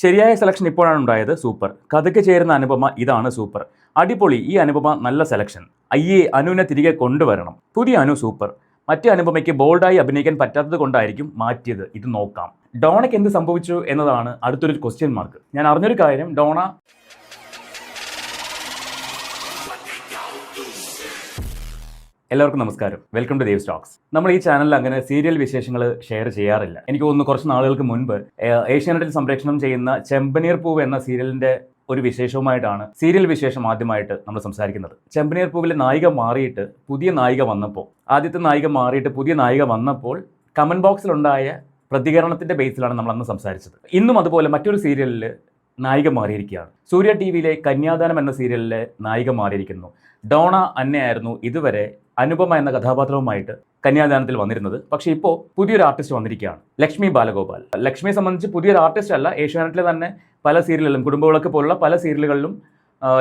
ശരിയായ സെലക്ഷൻ ഇപ്പോഴാണ് ഉണ്ടായത്. സൂപ്പർ. കഥയ്ക്ക് ചേരുന്ന അനുപമ ഇതാണ് സൂപ്പർ. അടിപൊളി. ഈ അനുപമ നല്ല സെലക്ഷൻ. അയ്യേ, അനുവിനെ തിരികെ കൊണ്ടുവരണം. പുതിയ അനു സൂപ്പർ. മറ്റേ അനുപമയ്ക്ക് ബോൾഡായി അഭിനയിക്കാൻ പറ്റാത്തത് കൊണ്ടായിരിക്കും മാറ്റിയത്. ഇത് നോക്കാം. ഡോണയ്ക്ക് എന്ത് സംഭവിച്ചു എന്നതാണ് അടുത്തൊരു ക്വസ്റ്റ്യൻ മാർക്ക്. ഞാൻ അറിഞ്ഞൊരു കാര്യം, ഡോണ എല്ലാവർക്കും നമസ്കാരം. Welcome to Dev stocks. നമ്മൾ ഈ ചാനലിൽ അങ്ങനെ സീരിയൽ വിശേഷങ്ങൾ ഷെയർ ചെയ്യാറില്ല. എനിക്ക് തോന്നുന്നു കുറച്ച് നാളുകൾക്ക് മുൻപ് ഏഷ്യാനെറ്റിൽ സംപ്രേഷണം ചെയ്യുന്ന ചെമ്പനീർ പൂവ് എന്ന സീരിയലിന്റെ ഒരു വിശേഷവുമായിട്ടാണ് സീരിയൽ വിശേഷം ആദ്യമായിട്ട് നമ്മൾ സംസാരിക്കുന്നത്. ചെമ്പനീർ പൂവിലെ നായിക മാറിയിട്ട് പുതിയ നായിക വന്നപ്പോൾ, ആദ്യത്തെ നായിക മാറിയിട്ട് പുതിയ നായിക വന്നപ്പോൾ കമന്റ് ബോക്സിലുണ്ടായ പ്രതികരണത്തിന്റെ ബേസിലാണ് നമ്മൾ അന്ന് സംസാരിച്ചത്. ഇന്നും അതുപോലെ മറ്റൊരു സീരിയലിൽ നായിക മാറിയിരിക്കുകയാണ്. സൂര്യ ടി.വിയിലെ കന്യാദാനം എന്ന സീരിയലിലെ നായിക മാറിയിരിക്കുന്നു. ഡോണ അന്നയായിരുന്നു ഇതുവരെ അനുപമ എന്ന കഥാപാത്രവുമായിട്ട് കന്യാദാനത്തിൽ വന്നിരുന്നത്. പക്ഷേ ഇപ്പോൾ പുതിയൊരു ആർട്ടിസ്റ്റ് വന്നിരിക്കുകയാണ്, ലക്ഷ്മി ബാലഗോപാൽ. ലക്ഷ്മിയെ സംബന്ധിച്ച് പുതിയൊരു ആർട്ടിസ്റ്റ് അല്ല, ഏഷ്യാനെറ്റിലെ തന്നെ പല സീരിയലുകളിലും, കുടുംബവിളക്ക് പോലുള്ള പല സീരിയലുകളിലും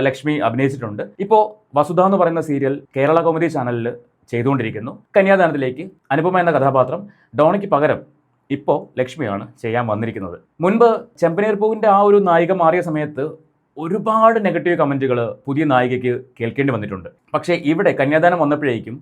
ലക്ഷ്മി അഭിനയിച്ചിട്ടുണ്ട്. ഇപ്പോൾ വസുധ എന്ന് പറയുന്ന സീരിയൽ കേരള കോമഡി ചാനലിൽ ചെയ്തുകൊണ്ടിരിക്കുന്നു. കന്യാദാനത്തിലേക്ക് അനുപമ എന്ന കഥാപാത്രം ഡോണയ്ക്ക് പകരം ഇപ്പോൾ ലക്ഷ്മിയാണ് ചെയ്യാൻ വന്നിരിക്കുന്നത്. മുൻപ് ചെമ്പനീർ പൂവിൻ്റെ ആ ഒരു നായിക മാറിയ സമയത്ത് ഒരുപാട് നെഗറ്റീവ് കമൻറ്റുകൾ പുതിയ നായികയ്ക്ക് കേൾക്കേണ്ടി വന്നിട്ടുണ്ട്. പക്ഷേ ഇവിടെ കന്യാദാനം വന്നപ്പോഴേക്കും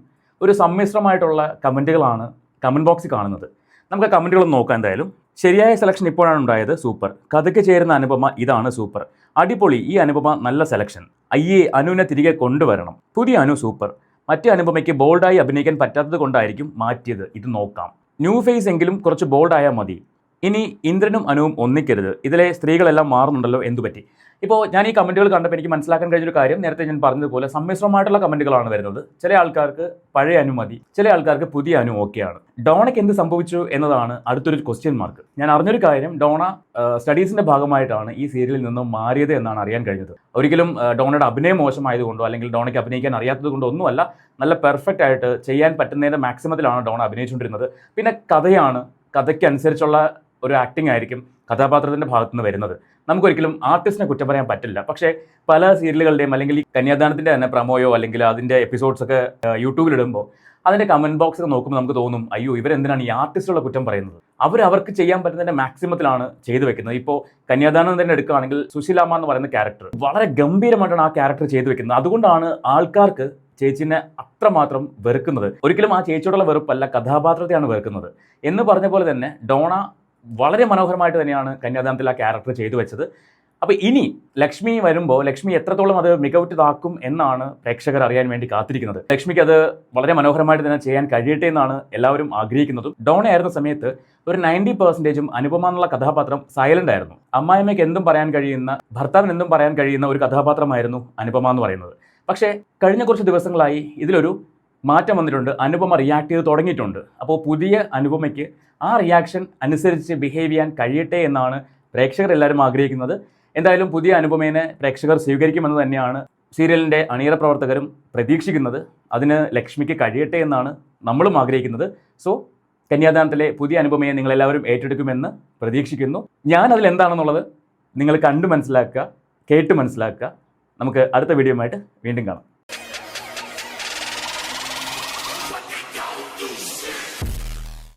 ഒരു സമ്മിശ്രമായിട്ടുള്ള കമൻറ്റുകളാണ് കമൻറ്റ് ബോക്സിൽ കാണുന്നത്. നമുക്ക് ആ കമൻറ്റുകളൊന്ന് നോക്കാം. എന്തായാലും ശരിയായ സെലക്ഷൻ ഇപ്പോഴാണ് ഉണ്ടായത്. സൂപ്പർ. കഥയ്ക്ക് ചേരുന്ന അനുപമ ഇതാണ് സൂപ്പർ. അടിപൊളി. ഈ അനുപമ നല്ല സെലക്ഷൻ. അയ്യേ, അനുവിനെ തിരികെ കൊണ്ടുവരണം. പുതിയ അനു സൂപ്പർ. മറ്റേ അനുപമയ്ക്ക് ബോൾഡായി അഭിനയിക്കാൻ പറ്റാത്തത് കൊണ്ടായിരിക്കും മാറ്റിയത്. ഇത് നോക്കാം. ന്യൂ ഫേസ് എങ്കിലും കുറച്ച് ബോൾഡായാൽ മതി. ഇനി ഇന്ദ്രനും അനുവും ഒന്നിക്കരുത്. ഇതിലെ സ്ത്രീകളെല്ലാം മാറുന്നുണ്ടല്ലോ, എന്തുപറ്റി? ഇപ്പോൾ ഞാൻ ഈ കമൻറ്റുകൾ കണ്ടപ്പോൾ എനിക്ക് മനസ്സിലാക്കാൻ കഴിഞ്ഞൊരു കാര്യം, നേരത്തെ ഞാൻ പറഞ്ഞതുപോലെ സമ്മിശ്രമായിട്ടുള്ള കമൻറ്റുകളാണ് വരുന്നത്. ചില ആൾക്കാർക്ക് പഴയ അനു മതി, ചില ആൾക്കാർക്ക് പുതിയ അനു ഓക്കെയാണ്. ഡോണയ്ക്ക് എന്ത് സംഭവിച്ചു എന്നതാണ് അടുത്തൊരു ക്വസ്റ്റ്യൻ മാർക്ക്. ഞാൻ അറിഞ്ഞൊരു കാര്യം, ഡോണ സ്റ്റഡീസിൻ്റെ ഭാഗമായിട്ടാണ് ഈ സീരിയലിൽ നിന്നും മാറിയത് എന്നാണ് അറിയാൻ കഴിഞ്ഞത്. ഒരിക്കലും ഡോണയുടെ അഭിനയം മോശമായതുകൊണ്ടോ അല്ലെങ്കിൽ ഡോണയ്ക്ക് അഭിനയിക്കാൻ അറിയാത്തത് കൊണ്ടോ ഒന്നുമല്ല. നല്ല പെർഫെക്റ്റ് ആയിട്ട് ചെയ്യാൻ പറ്റുന്നതിൻ്റെ മാക്സിമത്തിലാണ് ഡോണ അഭിനയിച്ചുകൊണ്ടിരുന്നത്. പിന്നെ കഥയ്ക്കനുസരിച്ചുള്ള ഒരു ആക്ടിംഗ് ആയിരിക്കും കഥാപാത്രത്തിൻ്റെ ഭാഗത്തുനിന്ന് വരുന്നത്. നമുക്കൊരിക്കലും ആർട്ടിസ്റ്റിനെ കുറ്റം പറയാൻ പറ്റില്ല. പക്ഷേ പല സീരിയലുകളുടെയും അല്ലെങ്കിൽ ഈ കന്യാദാനത്തിൻ്റെ തന്നെ പ്രമോയോ അല്ലെങ്കിൽ അതിൻ്റെ എപ്പിസോഡ്സൊക്കെ യൂട്യൂബിലിടുമ്പോൾ അതിൻ്റെ കമൻറ്റ് ബോക്സൊക്കെ നോക്കുമ്പോൾ നമുക്ക് തോന്നും, അയ്യോ, ഇവരെന്തിനാണ് ഈ ആർട്ടിസ്റ്റുള്ള കുറ്റം പറയുന്നത്? അവർക്ക് ചെയ്യാൻ പറ്റുന്നതിൻ്റെ മാക്സിമത്തിലാണ് ചെയ്തു വെക്കുന്നത്. ഇപ്പോൾ കന്യാദാനം തന്നെ എടുക്കുകയാണെങ്കിൽ സുശീലാമ്മ എന്ന് പറയുന്ന ക്യാരക്ടർ വളരെ ഗംഭീരമായിട്ടാണ് ആ ക്യാരക്ടർ ചെയ്തു വെക്കുന്നത്. അതുകൊണ്ടാണ് ആൾക്കാർക്ക് ചേച്ചിനെ അത്രമാത്രം വെറുക്കുന്നത്. ഒരിക്കലും ആ ചേച്ചിയോടുള്ള വെറുപ്പല്ല, കഥാപാത്രത്തെയാണ് വെറുക്കുന്നത്. എന്ന് പറഞ്ഞ പോലെ തന്നെ ഡോണ വളരെ മനോഹരമായിട്ട് തന്നെയാണ് കന്യാദാനത്തിൽ ആ ക്യാരക്ടർ ചെയ്തു വെച്ചത്. അപ്പോൾ ഇനി ലക്ഷ്മി വരുമ്പോൾ ലക്ഷ്മി എത്രത്തോളം അത് മികവുറ്റതാക്കും എന്നാണ് പ്രേക്ഷകർ അറിയാൻ വേണ്ടി കാത്തിരിക്കുന്നത്. ലക്ഷ്മിക്ക് അത് വളരെ മനോഹരമായിട്ട് തന്നെ ചെയ്യാൻ കഴിയട്ടെ എന്നാണ് എല്ലാവരും ആഗ്രഹിക്കുന്നതും. ഡോണ ആയിരുന്ന സമയത്ത് ഒരു 90% അനുപമ എന്നുള്ള കഥാപാത്രം സൈലന്റ് ആയിരുന്നു. അമ്മായിമ്മയ്ക്ക് എന്തും പറയാൻ കഴിയുന്ന, ഭർത്താവിന് എന്തും പറയാൻ കഴിയുന്ന ഒരു കഥാപാത്രമായിരുന്നു അനുപമ എന്ന് പറയുന്നത്. പക്ഷേ കഴിഞ്ഞ കുറച്ച് ദിവസങ്ങളായി ഇതിലൊരു മാറ്റം വന്നിട്ടുണ്ട്. അനുപമ റിയാക്ട് ചെയ്ത് തുടങ്ങിയിട്ടുണ്ട്. അപ്പോൾ പുതിയ അനുപമയ്ക്ക് ആ റിയാക്ഷൻ അനുസരിച്ച് ബിഹേവ് ചെയ്യാൻ കഴിയട്ടെ എന്നാണ് പ്രേക്ഷകർ എല്ലാവരും ആഗ്രഹിക്കുന്നത്. എന്തായാലും പുതിയ അനുപമയെ പ്രേക്ഷകർ സ്വീകരിക്കുമെന്ന് തന്നെയാണ് സീരിയലിൻ്റെ അണിയറ പ്രവർത്തകരും പ്രതീക്ഷിക്കുന്നത്. അതിന് ലക്ഷ്മിക്ക് കഴിയട്ടെ എന്നാണ് നമ്മളും ആഗ്രഹിക്കുന്നത്. സോ കന്യാദാനത്തിലെ പുതിയ അനുപമയെ നിങ്ങളെല്ലാവരും ഏറ്റെടുക്കുമെന്ന് പ്രതീക്ഷിക്കുന്നു. ഞാൻ അതിലെന്താണെന്നുള്ളത് നിങ്ങൾ കണ്ടു മനസ്സിലാക്കുക, കേട്ട് മനസ്സിലാക്കുക. നമുക്ക് അടുത്ത വീഡിയോയുമായിട്ട് വീണ്ടും കാണാം.